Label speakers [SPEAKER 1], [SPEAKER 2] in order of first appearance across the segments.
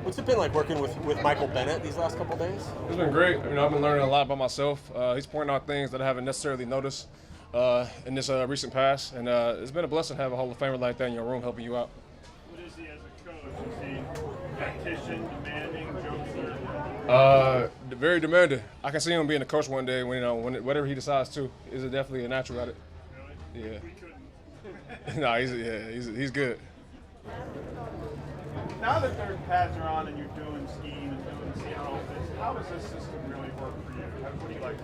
[SPEAKER 1] What's it been like working with Michael Bennett these last couple days?
[SPEAKER 2] It's been great. I've been learning a lot about myself. He's pointing out things that I haven't necessarily noticed in this recent past, and it's been a blessing to have a Hall of Famer like that in your room helping you out.
[SPEAKER 3] What is he as a coach? Is he tactician, demanding, jokester?
[SPEAKER 2] Very demanding. I can see him being a coach one day when whatever he decides to. Is definitely a natural at it.
[SPEAKER 3] Really?
[SPEAKER 2] Yeah.
[SPEAKER 3] We couldn't.
[SPEAKER 2] No, he's good.
[SPEAKER 3] Now that their pads are on and you're doing scheme and doing the Seattle offense, how does this system really work for you? What do you like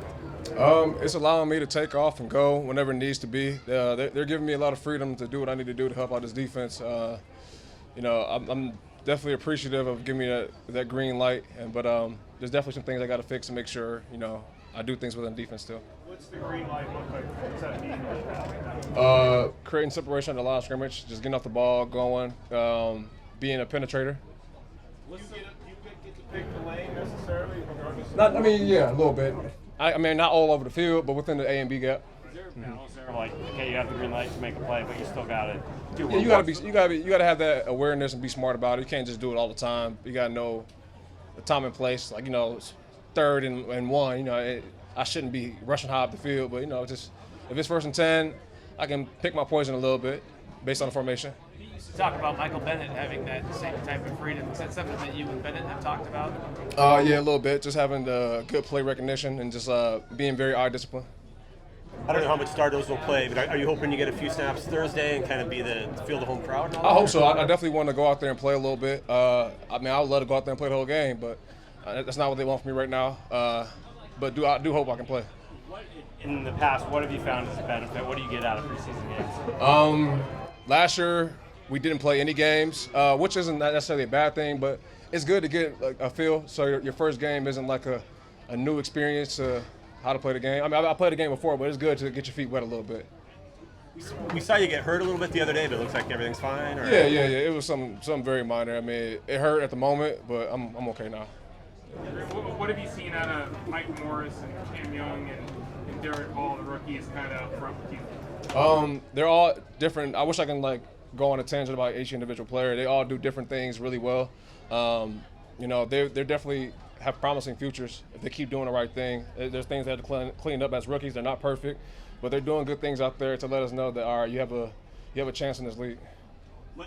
[SPEAKER 3] about it?
[SPEAKER 2] It's allowing me to take off and go whenever it needs to be. They're giving me a lot of freedom to do what I need to do to help out this defense. I'm definitely appreciative of giving me that green light, but there's definitely some things I got to fix and make sure I do things within defense still.
[SPEAKER 3] What's the green light look like? What's that mean?
[SPEAKER 2] Creating separation at the line of scrimmage, just getting off the ball, going, being a penetrator.
[SPEAKER 3] Do you get to pick the lane necessarily, regardless?
[SPEAKER 2] Yeah, a little bit. I mean, not all over the field, but within the A and B gap.
[SPEAKER 4] Is there a balance there, like, okay, you have the green light to make a play, but you still got to do
[SPEAKER 2] Yeah, you gotta have that awareness and be smart about it. You can't just do it all the time. You gotta know the time and place. Like it's third and one. I shouldn't be rushing high up the field, but just if it's 1st and 10, I can pick my poison a little bit based on the formation.
[SPEAKER 5] You used to talk about Michael Bennett having that same type of freedom. Is that something that you and Bennett have talked about?
[SPEAKER 2] Yeah, a little bit. Just having the good play recognition and just being very eye disciplined.
[SPEAKER 1] I don't know how much Stardust will play, but are you hoping you get a few snaps Thursday and kind of be feel the home crowd? And all
[SPEAKER 2] I
[SPEAKER 1] that?
[SPEAKER 2] hope so. I definitely want to go out there and play a little bit. I would love to go out there and play the whole game, but that's not what they want from me right now. But I do hope I can play.
[SPEAKER 4] In the past, what have you found as a benefit? What do you get out of preseason games?
[SPEAKER 2] Last year, we didn't play any games, which isn't necessarily a bad thing, but it's good to get a feel. So your first game isn't like a new experience how to play the game. I played the game before, but it's good to get your feet wet a little bit.
[SPEAKER 1] We saw you get hurt a little bit the other day, but it looks like everything's fine. Or?
[SPEAKER 2] Yeah. It was something very minor. It hurt at the moment, but I'm okay now.
[SPEAKER 3] What have you seen out of Mike Morris and Cam Young and Derek Hall, the rookies, kind of up front with you?
[SPEAKER 2] They're all different. I wish I can go on a tangent about each individual player. They all do different things really well. They're definitely have promising futures if they keep doing the right thing. There's things they have to clean up as rookies. They're not perfect, but they're doing good things out there to let us know that all right, you have a chance in this league.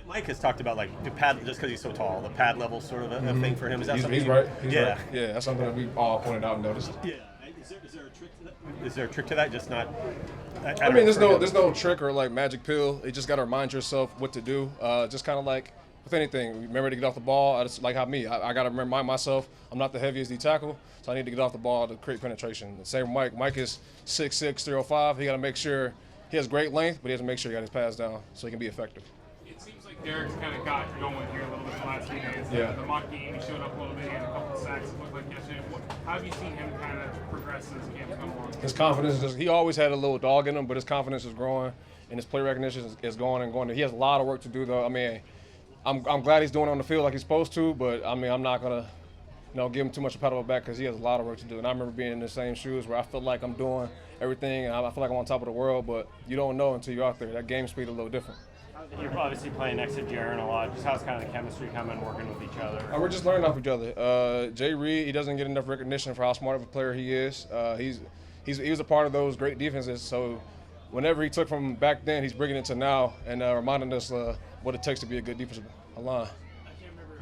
[SPEAKER 1] Mike has talked about the pad, just because he's so tall, the pad level sort of a thing for him. Is that something?
[SPEAKER 2] He's right. He's
[SPEAKER 1] yeah.
[SPEAKER 2] right. Yeah, that's something that we all pointed out and noticed.
[SPEAKER 1] Yeah. Is there a trick to that? Is there a trick to that? Just not.
[SPEAKER 2] There's no trick or magic pill. You just got to remind yourself what to do. Just kind of like with anything. Remember to get off the ball. It's like how me. I got to remind myself I'm not the heaviest D tackle, so I need to get off the ball to create penetration. Same with Mike. Mike is 6'6", 305. He got to make sure he has great length, but he has to make sure he got his pads down so he can be effective.
[SPEAKER 3] It seems like Derek's kind of got going here a little bit the last few days.
[SPEAKER 2] Yeah.
[SPEAKER 3] The mock game, he showed up a little bit, he had a couple of sacks, it looked like yesterday. How have you seen him kind of progress as game's come along?
[SPEAKER 2] His confidence he always had a little dog in him, but his confidence is growing, and his play recognition is going and going. He has a lot of work to do, though. I'm glad he's doing it on the field like he's supposed to, but I'm not gonna give him too much of a pat on the back because he has a lot of work to do. And I remember being in the same shoes where I feel like I'm doing everything and I feel like I'm on top of the world, but you don't know until you're out there. That game speed is a little different.
[SPEAKER 4] You're obviously playing next to Jaron a lot. Just how's kind of the chemistry coming, working with each other?
[SPEAKER 2] We're just learning off each other. Jay Reed, he doesn't get enough recognition for how smart of a player he is. He was a part of those great defenses. So whenever he took from back then, he's bringing it to now and reminding us what it takes to be a good defensive line.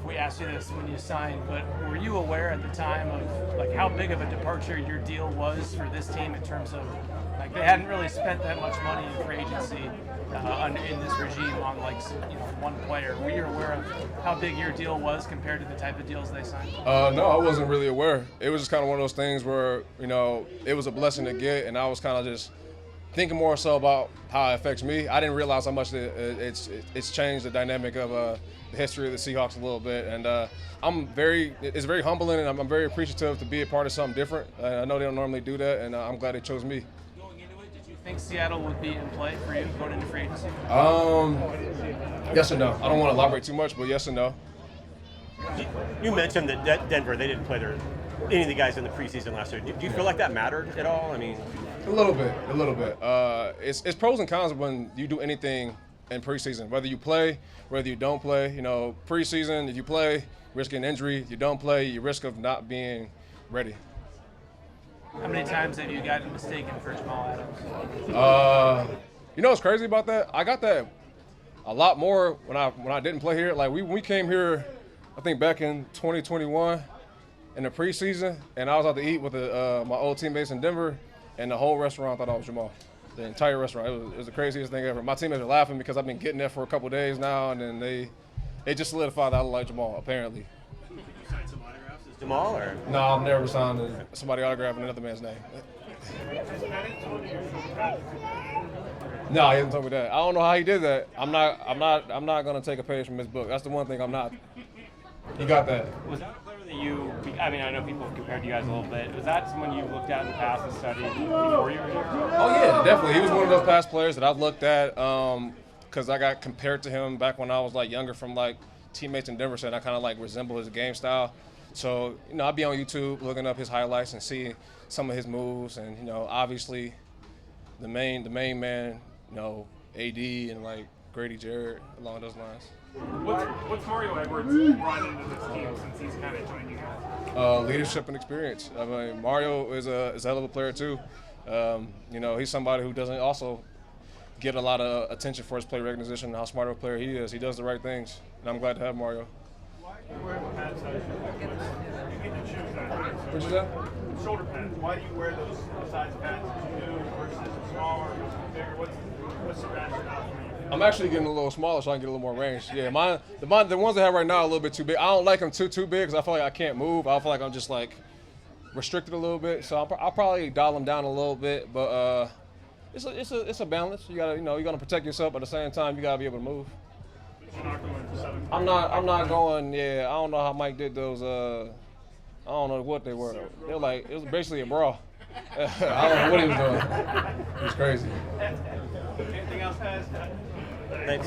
[SPEAKER 5] We asked you this when you signed, but were you aware at the time of how big of a departure your deal was for this team in terms of they hadn't really spent that much money in free agency in this regime on one player? Were you aware of how big your deal was compared to the type of deals they signed?
[SPEAKER 2] No, I wasn't really aware. It was just kind of one of those things where it was a blessing to get, and I was kind of just thinking more so about how it affects me. I didn't realize how much it's changed the dynamic of the history of the Seahawks a little bit, and it's very humbling, and I'm very appreciative to be a part of something different. I know they don't normally do that, and I'm glad they chose me.
[SPEAKER 5] Going into it, did you think Seattle would be in play for you going into free agency?
[SPEAKER 2] Yes and no. I don't want to elaborate too much, but yes and no.
[SPEAKER 1] You mentioned that Denver, they didn't play any of the guys in the preseason last year. Do you feel like that mattered at all?
[SPEAKER 2] A little bit. It's pros and cons when you do anything in preseason. Whether you play, whether you don't play, you know, preseason, if you play, risk an injury. If you don't play, you risk of not being ready.
[SPEAKER 5] How many times have you gotten mistaken for Jamal Adams?
[SPEAKER 2] You know what's crazy about that? I got that a lot more when I didn't play here. Like we came here, I think back in 2021 in the preseason, and I was out to eat with my old teammates in Denver, and the whole restaurant thought I was Jamal. The entire restaurant. It was the craziest thing ever. My teammates are laughing because I've been getting there for a couple days now, and then they just solidified that I look like Jamal, apparently.
[SPEAKER 1] Did you sign some autographs as Jamal, or?
[SPEAKER 2] No, I've never signed somebody autographing another man's name. No, he hasn't told me that. I don't know how he did that. I'm not gonna take a page from his book. That's the one thing I'm not. He got that.
[SPEAKER 4] Was that a player that you? I mean, I know people have compared you guys a little bit. Was that someone you looked at in the past and studied before you were here?
[SPEAKER 2] Oh yeah, definitely. He was one of those past players that I've looked at because I got compared to him back when I was like younger from like teammates in Denver, saying I kind of like resemble his game style. So you know, I'd be on YouTube looking up his highlights and seeing some of his moves, and you know, obviously the main man, you know, AD and like Grady Jarrett along those lines.
[SPEAKER 3] What's Mario Edwards brought into this team since he's kind of joined you guys?
[SPEAKER 2] Leadership and experience. I mean, Mario is a hell of a player too. You know, he's somebody who doesn't also get a lot of attention for his play recognition and how smart of a player he is. He does the right things, and I'm glad to have Mario. What'd you say?
[SPEAKER 3] Shoulder pads. Why do you wear those size pads that you do versus smaller, bigger? What's the rationale for you?
[SPEAKER 2] I'm actually getting a little smaller so I can get a little more range. Yeah, the ones I have right now are a little bit too big. I don't like them too big because I feel like I can't move. I feel like I'm just like restricted a little bit. So I'll probably dial them down a little bit. But it's a balance. You gotta protect yourself, but at the same time you gotta be able to move.
[SPEAKER 3] But you're not going for 7.
[SPEAKER 2] I'm not going. Yeah, I don't know how Mike did those. I don't know what they were. They were like, it was basically a brawl. I don't know what he was doing. It was crazy.
[SPEAKER 3] Anything else, guys?
[SPEAKER 1] Thanks.